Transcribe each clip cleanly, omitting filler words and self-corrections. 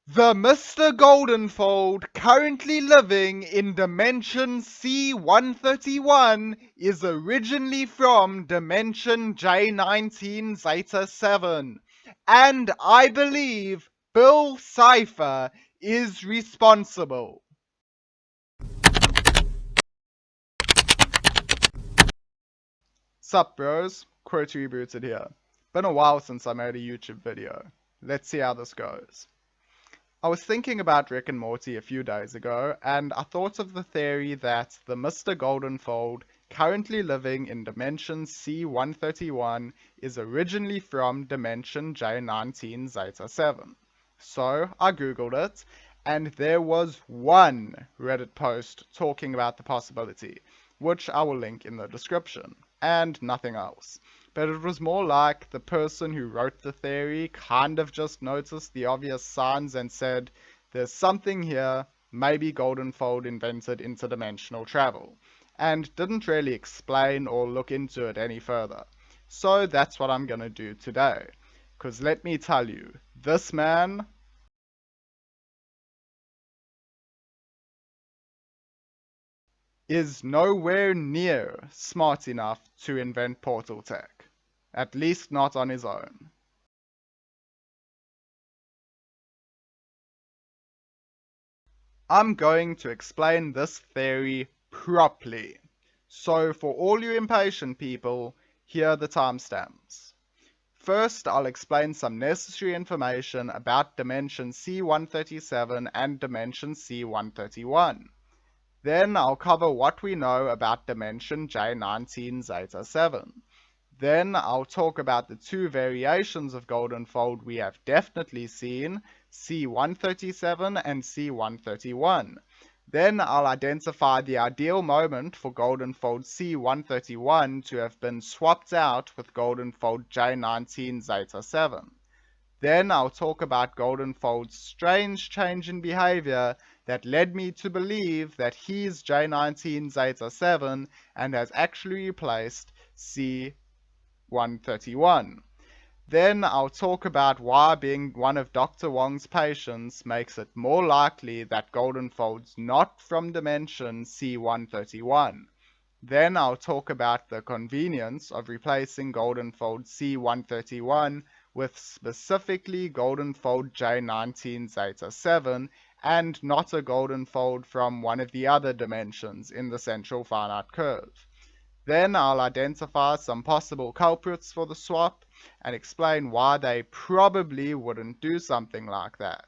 The Mr. Goldenfold currently living in dimension C-131 is originally from dimension J19ζ7, and I believe Bill Cipher is responsible. Sup bros, Quote Rebooted here. Been a while since I made a YouTube video. Let's see how this goes. I was thinking about Rick and Morty a few days ago, and I thought of the theory that the Mr. Goldenfold, currently living in dimension C-131, is originally from dimension J19ζ7. So I googled it, and there was one Reddit post talking about the possibility, which I will link in the description, and nothing else. But it was more like the person who wrote the theory kind of just noticed the obvious signs and said, there's something here, maybe Goldenfold invented interdimensional travel, and didn't really explain or look into it any further. So that's what I'm gonna do today. Cause let me tell you, this man is nowhere near smart enough to invent portal tech. At least not on his own. I'm going to explain this theory properly. So for all you impatient people, here are the timestamps. First, I'll explain some necessary information about dimension C-137 and dimension C-131. Then I'll cover what we know about dimension J19ζ7. Then I'll talk about the two variations of Goldenfold we have definitely seen, C-137 and C-131. Then I'll identify the ideal moment for Goldenfold C-131 to have been swapped out with Goldenfold J19ζ7. Then I'll talk about Goldenfold's strange change in behavior that led me to believe that he's J19ζ7 and has actually replaced C-131. Then I'll talk about why being one of Dr. Wong's patients makes it more likely that Goldenfold's not from dimension C-131. Then I'll talk about the convenience of replacing Goldenfold C-131 with specifically Goldenfold J19ζ7 and not a Goldenfold from one of the other dimensions in the central finite curve. Then I'll identify some possible culprits for the swap and explain why they probably wouldn't do something like that.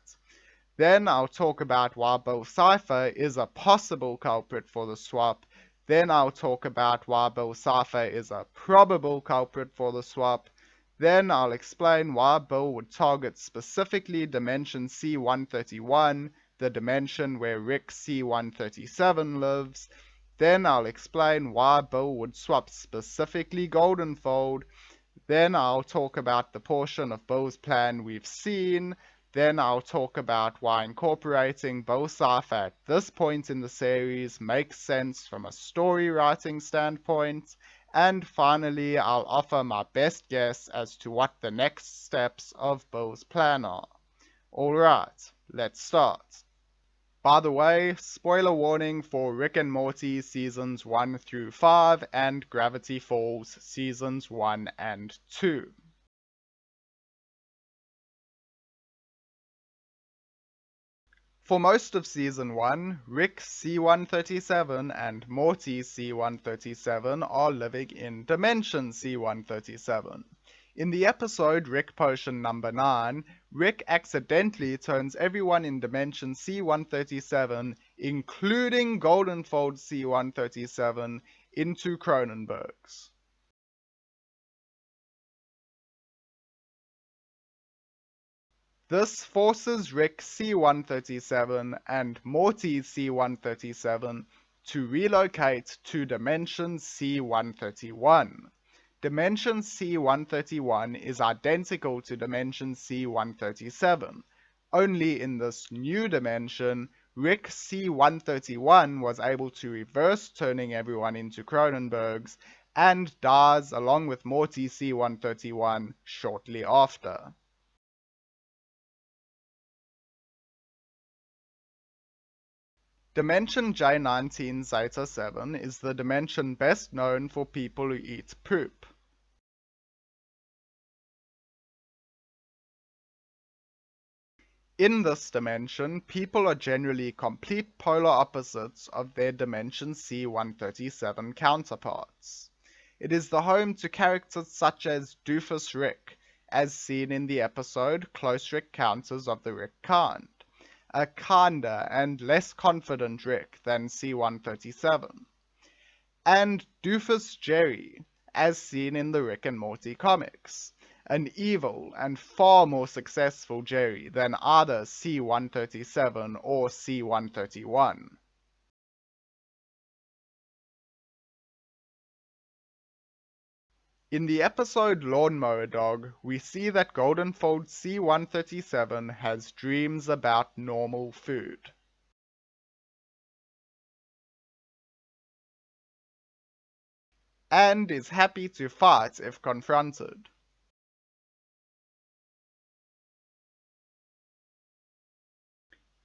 Then I'll talk about why Bill Cipher is a possible culprit for the swap. Then I'll talk about why Bill Cipher is a probable culprit for the swap. Then I'll explain why Bill would target specifically dimension C-131, the dimension where Rick C-137 lives. Then I'll explain why Bill would swap specifically Goldenfold. Then I'll talk about the portion of Bill's plan we've seen. Then I'll talk about why incorporating Bill Cipher at this point in the series makes sense from a story writing standpoint. And finally, I'll offer my best guess as to what the next steps of Bill's plan are. Alright, let's start. By the way, spoiler warning for Rick and Morty seasons 1 through 5 and Gravity Falls seasons 1 and 2. For most of Season 1, Rick C-137 and Morty C-137 are living in Dimension C-137. In the episode Rick Potion number 9, Rick accidentally turns everyone in Dimension C-137, including Goldenfold C-137, into Cronenbergs. This forces Rick C-137 and Morty C-137 to relocate to Dimension C-131. Dimension C-131 is identical to Dimension C-137. Only in this new dimension, Rick C-131 was able to reverse turning everyone into Cronenbergs and dies along with Morty C-131 shortly after. Dimension J19ζ7 is the dimension best known for people who eat poop. In this dimension, people are generally complete polar opposites of their dimension C-137 counterparts. It is the home to characters such as Doofus Rick, as seen in the episode Close Encounters of the Rick Kind, a kinder and less confident Rick than C-137, and Doofus Jerry, as seen in the Rick and Morty comics, an evil and far more successful Jerry than either C-137 or C-131. In the episode Lawnmower Dog, we see that Goldenfold C-137 has dreams about normal food. And is happy to fight if confronted.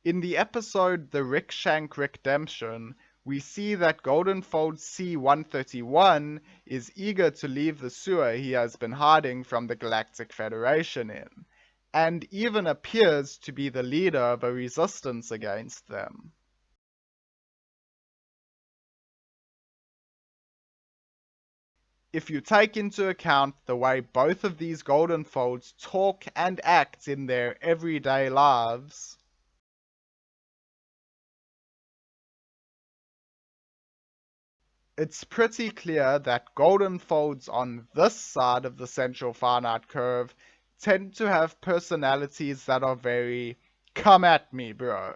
In the episode The Rick Shank Redemption, we see that Goldenfold C-131 is eager to leave the sewer he has been hiding from the Galactic Federation in, and even appears to be the leader of a resistance against them. If you take into account the way both of these Goldenfolds talk and act in their everyday lives, it's pretty clear that Goldenfolds on this side of the central finite curve tend to have personalities that are very, come at me, bro.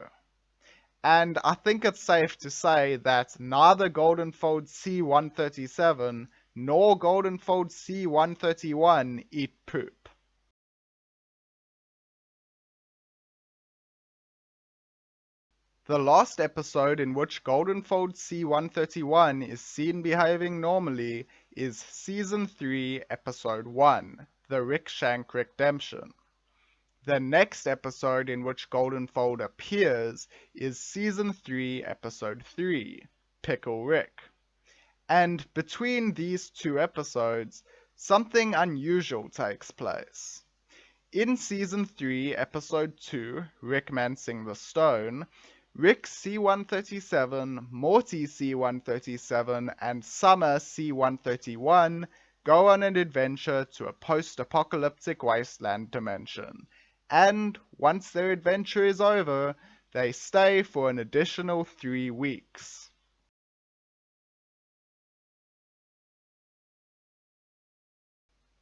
And I think it's safe to say that neither Goldenfold C-137 nor Goldenfold C-131 eat poop. The last episode in which Goldenfold C-131 is seen behaving normally is Season 3, Episode 1, The Rick Shank Redemption. The next episode in which Goldenfold appears is Season 3, Episode 3, Pickle Rick. And between these two episodes, something unusual takes place. In Season 3, Episode 2, Rick Mancing the Stone, Rick C-137, Morty C-137, and Summer C-131 go on an adventure to a post-apocalyptic wasteland dimension. And once their adventure is over, they stay for an additional 3 weeks.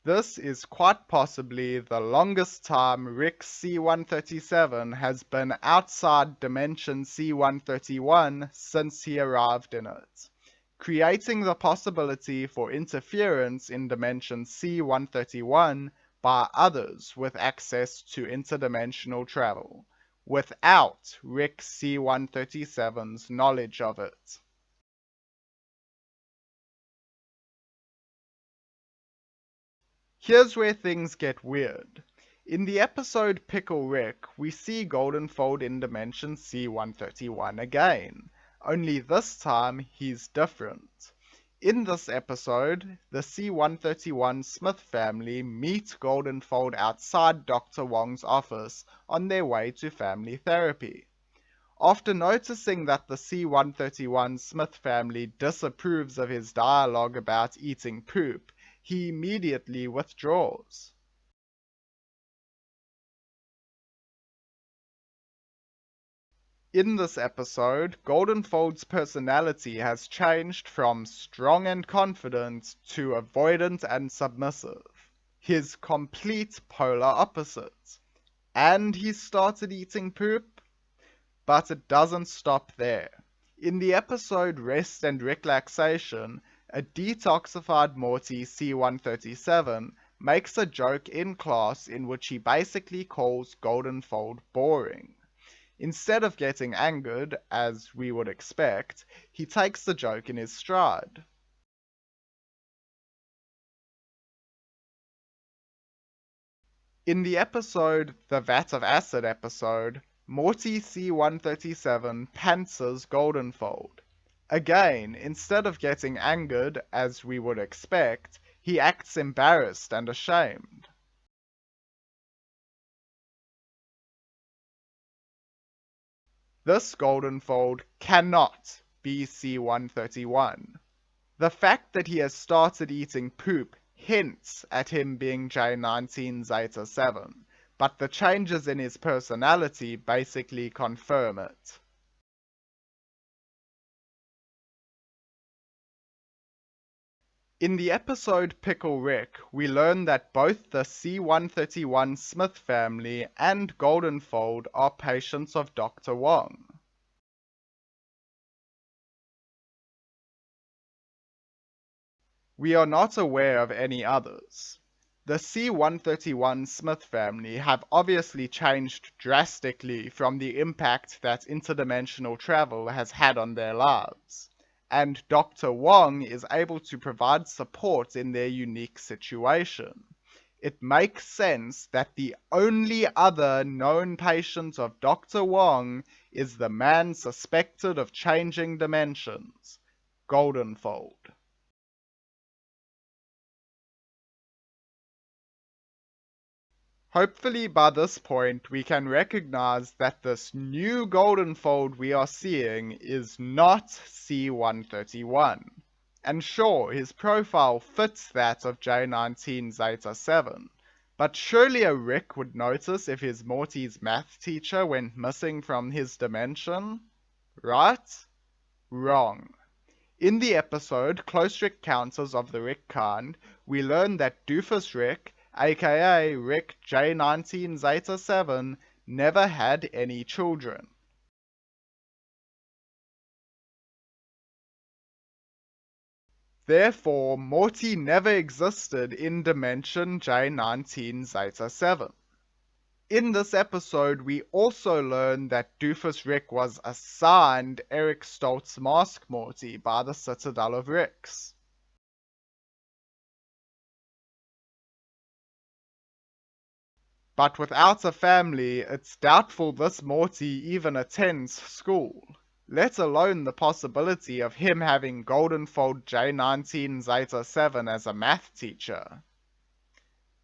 This is quite possibly the longest time Rick C-137 has been outside Dimension C-131 since he arrived in it, creating the possibility for interference in Dimension C-131 by others with access to interdimensional travel, without Rick C-137's knowledge of it. Here's where things get weird. In the episode Pickle Rick, we see Goldenfold in Dimension C-131 again, only this time he's different. In this episode, the C-131 Smith family meet Goldenfold outside Dr. Wong's office on their way to family therapy. After noticing that the C-131 Smith family disapproves of his dialogue about eating poop, he immediately withdraws. In this episode, Goldenfold's personality has changed from strong and confident to avoidant and submissive, his complete polar opposite. And he started eating poop? But it doesn't stop there. In the episode Rest and Relaxation, a detoxified Morty C-137 makes a joke in class in which he basically calls Goldenfold boring. Instead of getting angered, as we would expect, he takes the joke in his stride. In the episode The Vat of Acid episode, Morty C-137 pantsers Goldenfold. Again, instead of getting angered, as we would expect, he acts embarrassed and ashamed. This Goldenfold cannot be C-131. The fact that he has started eating poop hints at him being J19ζ7, but the changes in his personality basically confirm it. In the episode Pickle Rick, we learn that both the C-131 Smith family and Goldenfold are patients of Dr. Wong. We are not aware of any others. The C-131 Smith family have obviously changed drastically from the impact that interdimensional travel has had on their lives, and Dr. Wong is able to provide support in their unique situation. It makes sense that the only other known patient of Dr. Wong is the man suspected of changing dimensions, Goldenfold. Hopefully by this point we can recognize that this new Goldenfold we are seeing is not C-131. And sure, his profile fits that of J19ζ7, but surely a Rick would notice if his Morty's math teacher went missing from his dimension? Right? Wrong. In the episode Close Encounters of the Rick Kind, we learn that Doofus Rick, aka Rick J19ζ7, never had any children. Therefore, Morty never existed in dimension J19ζ7. In this episode, we also learn that Doofus Rick was assigned Eric Stoltz's Mask Morty by the Citadel of Ricks. But without a family, it's doubtful this Morty even attends school, let alone the possibility of him having Goldenfold J19ζ7 as a math teacher.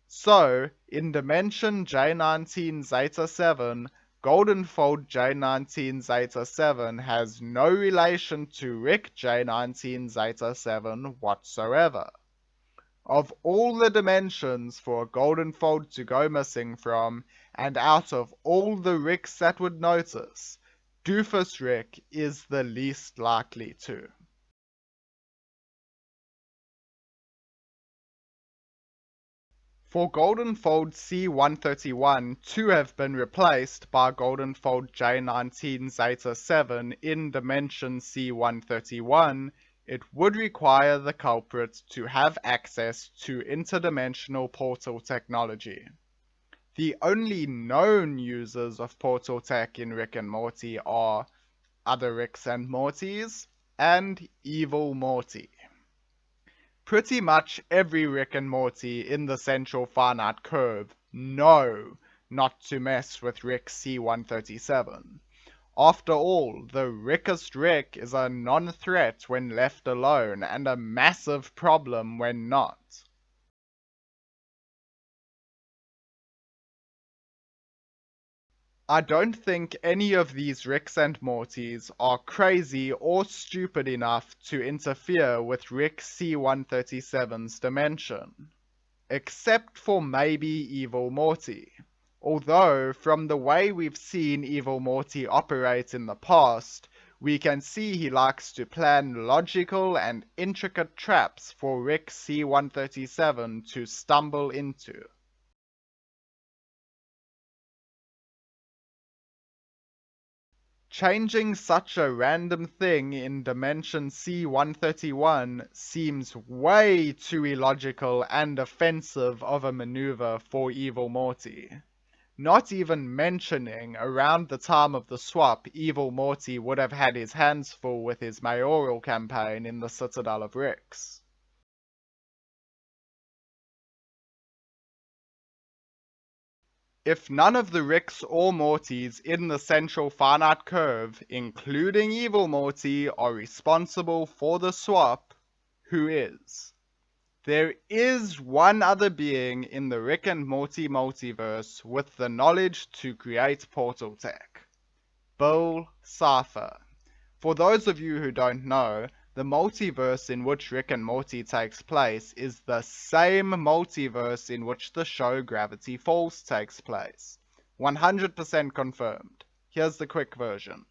So, in dimension J19ζ7, Goldenfold J19ζ7 has no relation to Rick J19ζ7 whatsoever. Of all the dimensions for a Goldenfold to go missing from, and out of all the Ricks that would notice, Doofus Rick is the least likely to. For Goldenfold C-131 to have been replaced by Goldenfold J19ζ7 in dimension C-131, it would require the culprit to have access to interdimensional portal technology. The only known users of portal tech in Rick and Morty are other Ricks and Mortys and Evil Morty. Pretty much every Rick and Morty in the central finite curve know not to mess with Rick C-137. After all, the Rickest Rick is a non-threat when left alone and a massive problem when not. I don't think any of these Ricks and Mortys are crazy or stupid enough to interfere with Rick C-137's dimension. Except for maybe Evil Morty. Although, from the way we've seen Evil Morty operate in the past, we can see he likes to plan logical and intricate traps for Rick C-137 to stumble into. Changing such a random thing in dimension C-131 seems way too illogical and offensive of a maneuver for Evil Morty. Not even mentioning around the time of the swap, Evil Morty would have had his hands full with his mayoral campaign in the Citadel of Ricks. If none of the Ricks or Mortys in the central finite curve, including Evil Morty, are responsible for the swap, who is? There is one other being in the Rick and Morty multiverse with the knowledge to create portal tech. Bill Cipher. For those of you who don't know, the multiverse in which Rick and Morty takes place is the same multiverse in which the show Gravity Falls takes place. 100% confirmed. Here's the quick version.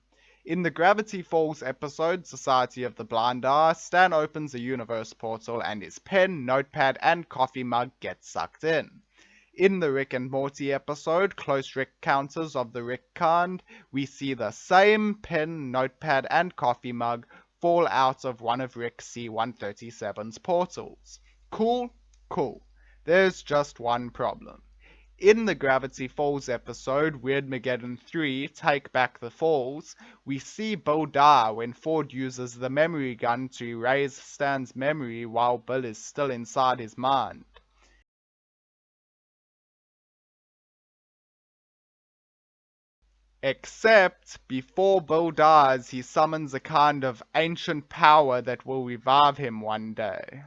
In the Gravity Falls episode, Society of the Blind Eye, Stan opens a universe portal and his pen, notepad, and coffee mug get sucked in. In the Rick and Morty episode, Close Encounters of the Rick Kind, we see the same pen, notepad, and coffee mug fall out of one of Rick C-137's portals. Cool? Cool. There's just one problem. In the Gravity Falls episode, Weirdmageddon 3, Take Back the Falls, we see Bill die when Ford uses the memory gun to erase Stan's memory while Bill is still inside his mind. Except, before Bill dies, he summons a kind of ancient power that will revive him one day.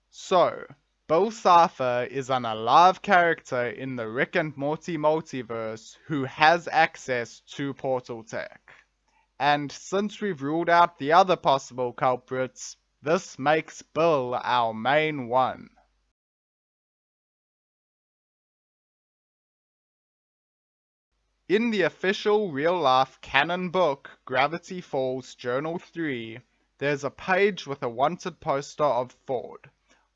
So, Bill Cipher is an alive character in the Rick and Morty multiverse who has access to portal tech. And since we've ruled out the other possible culprits, this makes Bill our main one. In the official real-life canon book, Gravity Falls Journal 3, there's a page with a wanted poster of Ford.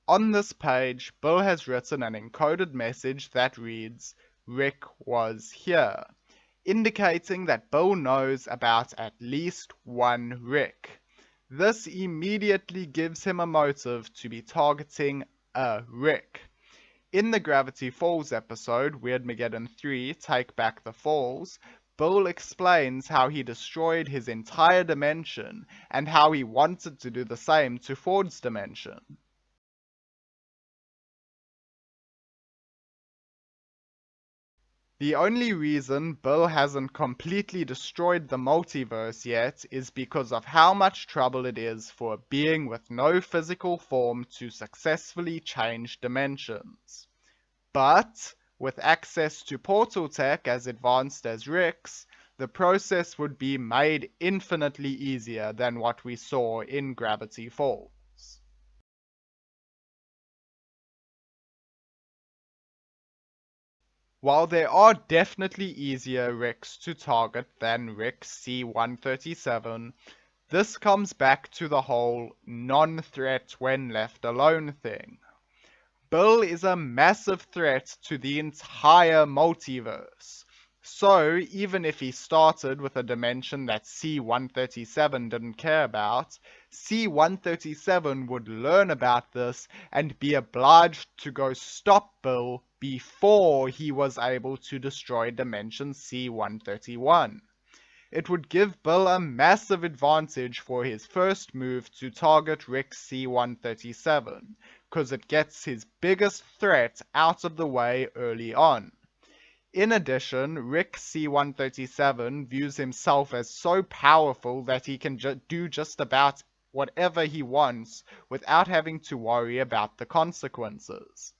On this page, Bill has written an encoded message that reads, "Rick was here," indicating that Bill knows about at least one Rick. This immediately gives him a motive to be targeting a Rick. In the Gravity Falls episode, Weirdmageddon 3, Take Back the Falls, Bill explains how he destroyed his entire dimension and how he wanted to do the same to Ford's dimension. The only reason Bill hasn't completely destroyed the multiverse yet is because of how much trouble it is for a being with no physical form to successfully change dimensions. But, with access to portal tech as advanced as Rick's, the process would be made infinitely easier than what we saw in Gravity Falls. While there are definitely easier Ricks to target than Rick C-137, this comes back to the whole non-threat when left alone thing. Bill is a massive threat to the entire multiverse. So, even if he started with a dimension that C-137 didn't care about, C-137 would learn about this and be obliged to go stop Bill before he was able to destroy dimension C-131. It would give Bill a massive advantage for his first move to target Rick C-137, because it gets his biggest threat out of the way early on. In addition, Rick C-137 views himself as so powerful that he can do just about whatever he wants without having to worry about the consequences.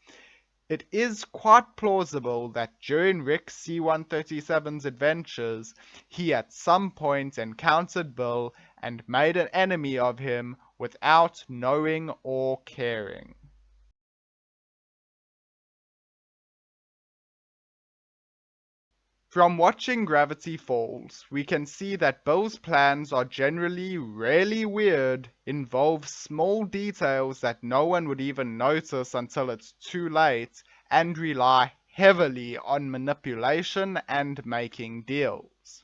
It is quite plausible that during Rick C-137's adventures, he at some point encountered Bill and made an enemy of him without knowing or caring. From watching Gravity Falls, we can see that Bill's plans are generally really weird, involve small details that no one would even notice until it's too late, and rely heavily on manipulation and making deals.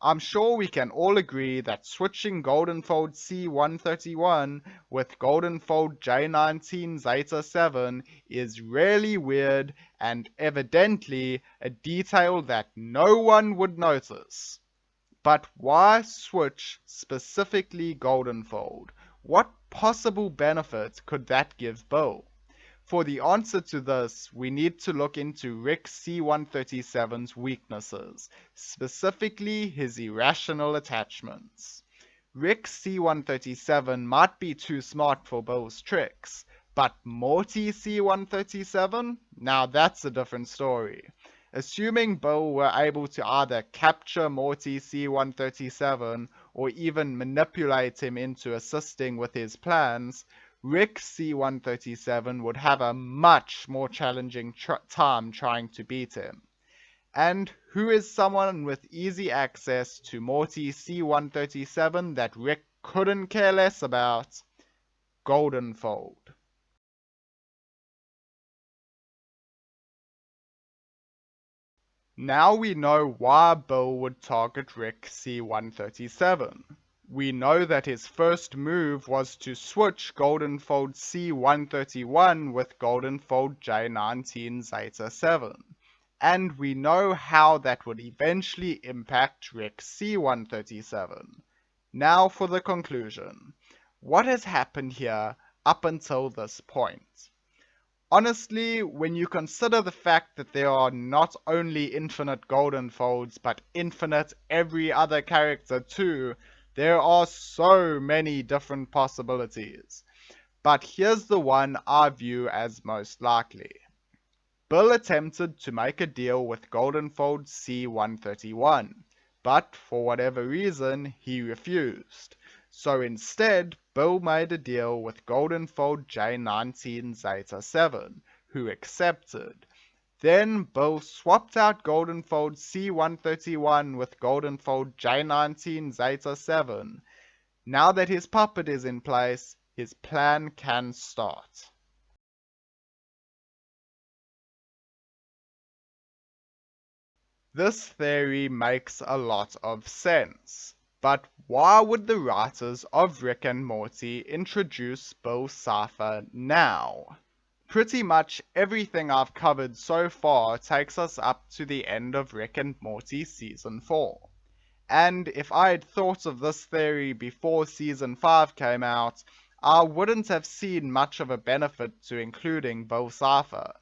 I'm sure we can all agree that switching Goldenfold C-131 with Goldenfold J19ζ7 is really weird and evidently a detail that no one would notice. But why switch specifically Goldenfold? What possible benefit could that give Bill? For the answer to this, we need to look into Rick C-137's weaknesses, specifically his irrational attachments. Rick C-137 might be too smart for Bill's tricks, but Morty C-137? Now that's a different story. Assuming Bill were able to either capture Morty C-137 or even manipulate him into assisting with his plans, Rick C-137 would have a much more challenging time trying to beat him. And who is someone with easy access to Morty C-137 that Rick couldn't care less about? Goldenfold. Now we know why Bill would target Rick C-137. We know that his first move was to switch Goldenfold C-131 with Goldenfold J19ζ7. And we know how that would eventually impact Rick C-137. Now for the conclusion. What has happened here up until this point? Honestly, when you consider the fact that there are not only infinite Goldenfolds, but infinite every other character too, there are so many different possibilities. But here's the one I view as most likely. Bill attempted to make a deal with Goldenfold C-131, but for whatever reason, he refused. So instead, Bill made a deal with Goldenfold J19ζ7, who accepted. Then Bill swapped out Goldenfold C-131 with Goldenfold J19ζ7. Now that his puppet is in place, his plan can start. This theory makes a lot of sense. But why would the writers of Rick and Morty introduce Bill Cipher now? Pretty much everything I've covered so far takes us up to the end of Rick and Morty Season 4. And if I had thought of this theory before Season 5 came out, I wouldn't have seen much of a benefit to including Bill Cipher.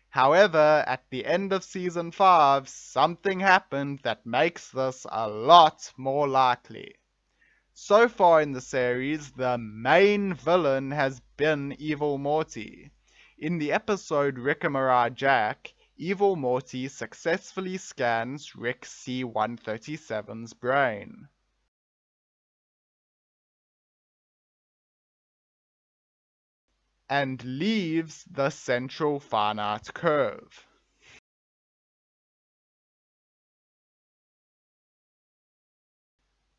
However, at the end of Season 5, something happened that makes this a lot more likely. So far in the series, the main villain has been Evil Morty. In the episode Rick and Morty Jack, Evil Morty successfully scans Rick C-137's brain. And leaves the central finite curve.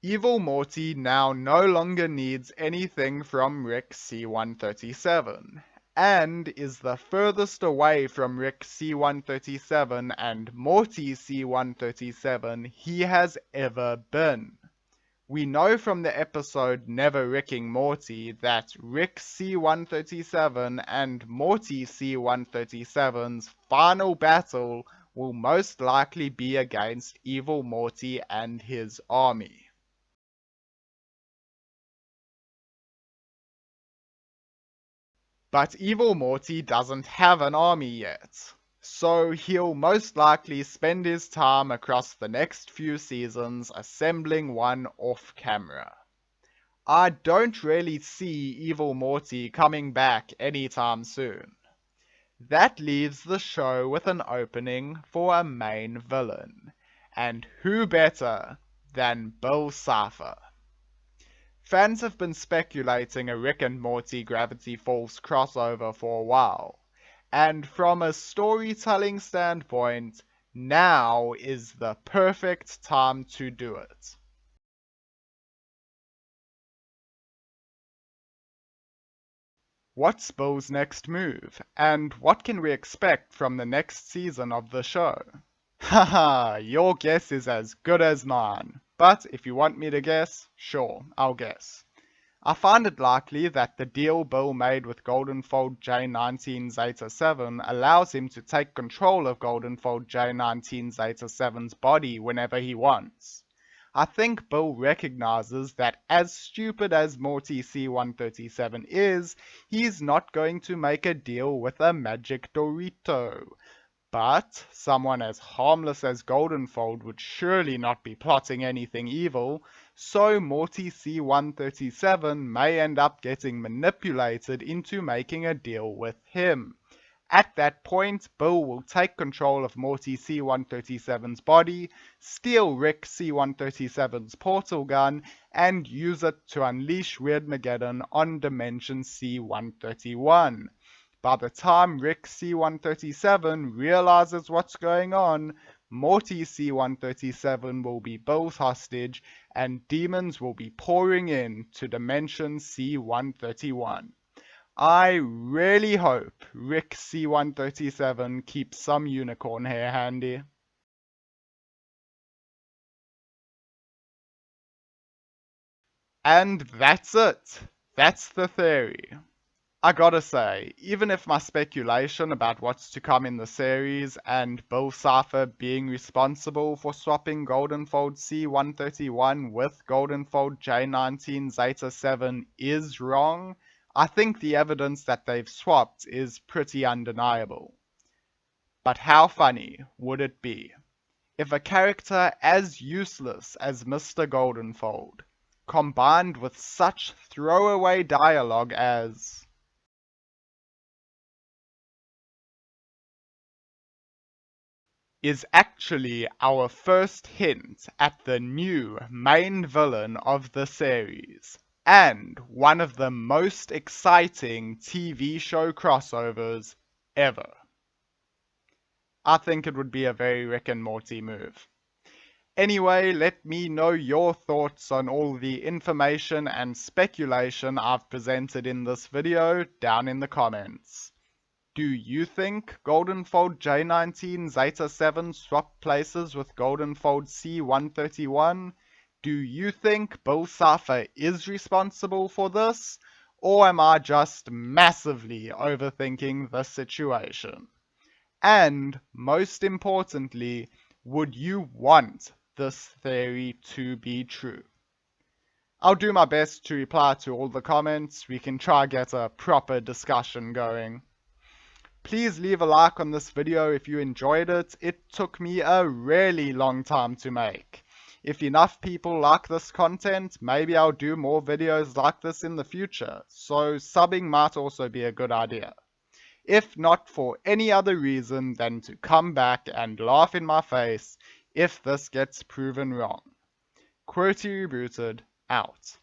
Evil Morty now no longer needs anything from Rick C-137, and is the furthest away from Rick C-137 and Morty C-137 he has ever been. We know from the episode Never Ricking Morty that Rick C-137 and Morty C-137's final battle will most likely be against Evil Morty and his army. But Evil Morty doesn't have an army yet, so he'll most likely spend his time across the next few seasons assembling one off camera. I don't really see Evil Morty coming back anytime soon. That leaves the show with an opening for a main villain, and who better than Bill Cipher? Fans have been speculating a Rick and Morty Gravity Falls crossover for a while, and from a storytelling standpoint, now is the perfect time to do it. What's Bill's next move, and what can we expect from the next season of the show? Haha, your guess is as good as mine. But if you want me to guess, sure, I'll guess. I find it likely that the deal Bill made with Goldenfold J19ζ7 allows him to take control of Goldenfold J19ζ7's body whenever he wants. I think Bill recognizes that as stupid as Morty C-137 is, he's not going to make a deal with a magic Dorito. But someone as harmless as Goldenfold would surely not be plotting anything evil, so Morty C-137 may end up getting manipulated into making a deal with him. At that point, Bill will take control of Morty C-137's body, steal Rick C-137's portal gun, and use it to unleash Weirdmageddon on Dimension C-131. By the time Rick C-137 realizes what's going on, Morty C-137 will be Bill's hostage, and demons will be pouring in to Dimension C-131. I really hope Rick C-137 keeps some unicorn hair handy. And that's it. That's the theory. I gotta say, even if my speculation about what's to come in the series and Bill Cipher being responsible for swapping Goldenfold C-131 with Goldenfold J19ζ7 is wrong, I think the evidence that they've swapped is pretty undeniable. But how funny would it be if a character as useless as Mr. Goldenfold, combined with such throwaway dialogue as is actually our first hint at the new main villain of the series, and one of the most exciting TV show crossovers ever. I think it would be a very Rick and Morty move. Anyway, let me know your thoughts on all the information and speculation I've presented in this video down in the comments. Do you think Goldenfold J19ζ7 swapped places with Goldenfold C-131? Do you think Bill Cipher is responsible for this? Or am I just massively overthinking the situation? And, most importantly, would you want this theory to be true? I'll do my best to reply to all the comments. We can try get a proper discussion going. Please leave a like on this video if you enjoyed it. It took me a really long time to make. If enough people like this content, maybe I'll do more videos like this in the future, so subbing might also be a good idea. If not for any other reason than to come back and laugh in my face if this gets proven wrong. Quoty Rebooted, out.